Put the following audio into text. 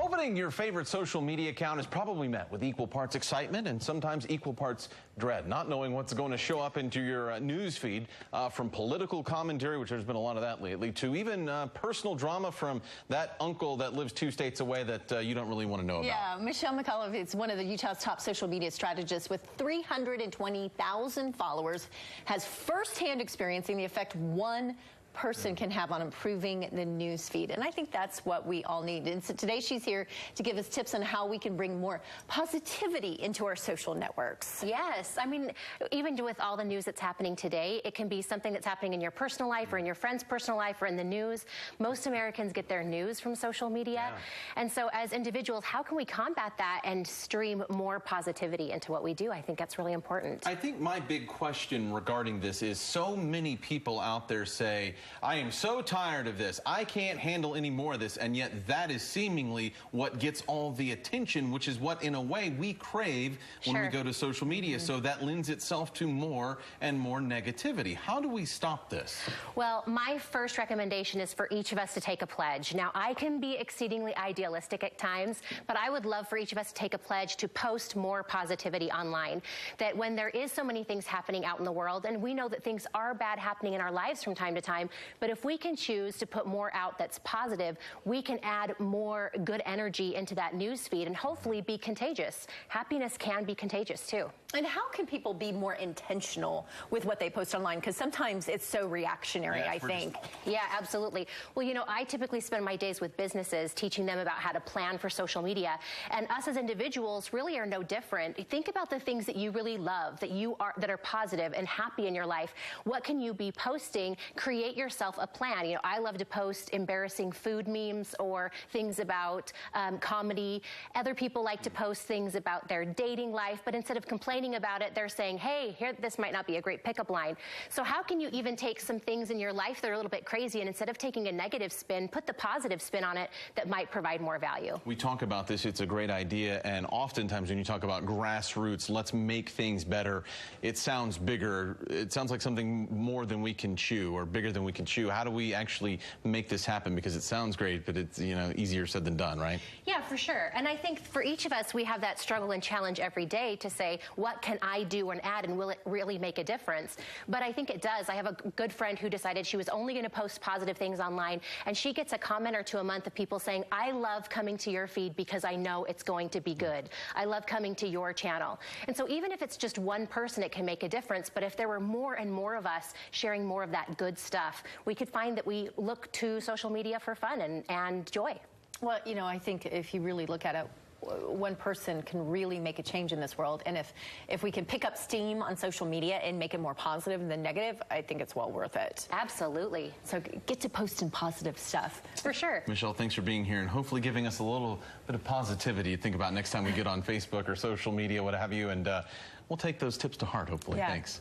Opening your favorite social media account is probably met with equal parts excitement and sometimes equal parts dread, not knowing what's going to show up into your news feed, from political commentary, which there's been a lot of that lately, to even personal drama from that uncle that lives 2 states away that you don't really want to know about. Yeah, Michelle McAuliffe is one of the Utah's top social media strategists with 320,000 followers, has firsthand experiencing the effect one person can have on improving the news feed. And I think that's what we all need. And so today she's here to give us tips on how we can bring more positivity into our social networks. Yes. I mean, even with all the news that's happening today, it can be something that's happening in your personal life or in your friend's personal life or in the news. Most Americans get their news from social media. Yeah. And so as individuals, how can we combat that and stream more positivity into what we do? I think that's really important. I think my big question regarding this is so many people out there say, I am so tired of this. I can't handle any more of this. And yet that is seemingly what gets all the attention, which is what, in a way, we crave when we go to social media. So that lends itself to more and more negativity. How do we stop this? Well, my first recommendation is for each of us to take a pledge. Now, I can be exceedingly idealistic at times, but I would love for each of us to take a pledge to post more positivity online. That when there is so many things happening out in the world, and we know that things are bad happening in our lives from time to time, but if we can choose to put more out that's positive, we can add more good energy into that news feed and hopefully be contagious. Happiness can be contagious too. And how can people be more intentional with what they post online? Because sometimes it's so reactionary, I think. Yeah, absolutely. Well, you know, I typically spend my days with businesses teaching them about how to plan for social media. And us as individuals really are no different. Think about the things that you really love, that are positive and happy in your life. What can you be posting? Create yourself a plan. You know, I love to post embarrassing food memes or things about comedy. Other people like to post things about their dating life, but instead of complaining about it, they're saying, hey, here, this might not be a great pickup line. So how can you even take some things in your life that are a little bit crazy and instead of taking a negative spin, put the positive spin on it that might provide more value? We talk about this, it's a great idea, and oftentimes when you talk about grassroots, let's make things better, it sounds bigger. It sounds like something more than we can chew or bigger than we can chew. How do we actually make this happen? Because it sounds great, but it's, you know, easier said than done, right? Yeah, for sure. And I think for each of us, we have that struggle and challenge every day to say, what can I do and add, and will it really make a difference? But I think it does. I have a good friend who decided she was only going to post positive things online, and she gets a comment or two a month of people saying, I love coming to your feed because I know it's going to be good. I love coming to your channel. And so even if it's just one person, it can make a difference. But if there were more and more of us sharing more of that good stuff, we could find that we look to social media for fun and joy. Well, you know, I think if you really look at it, one person can really make a change in this world. And if we can pick up steam on social media and make it more positive than negative, I think it's well worth it. Absolutely. So get to posting positive stuff. For sure. Michelle, thanks for being here and hopefully giving us a little bit of positivity to think about next time we get on Facebook or social media, what have you. And we'll take those tips to heart, hopefully. Yeah. Thanks.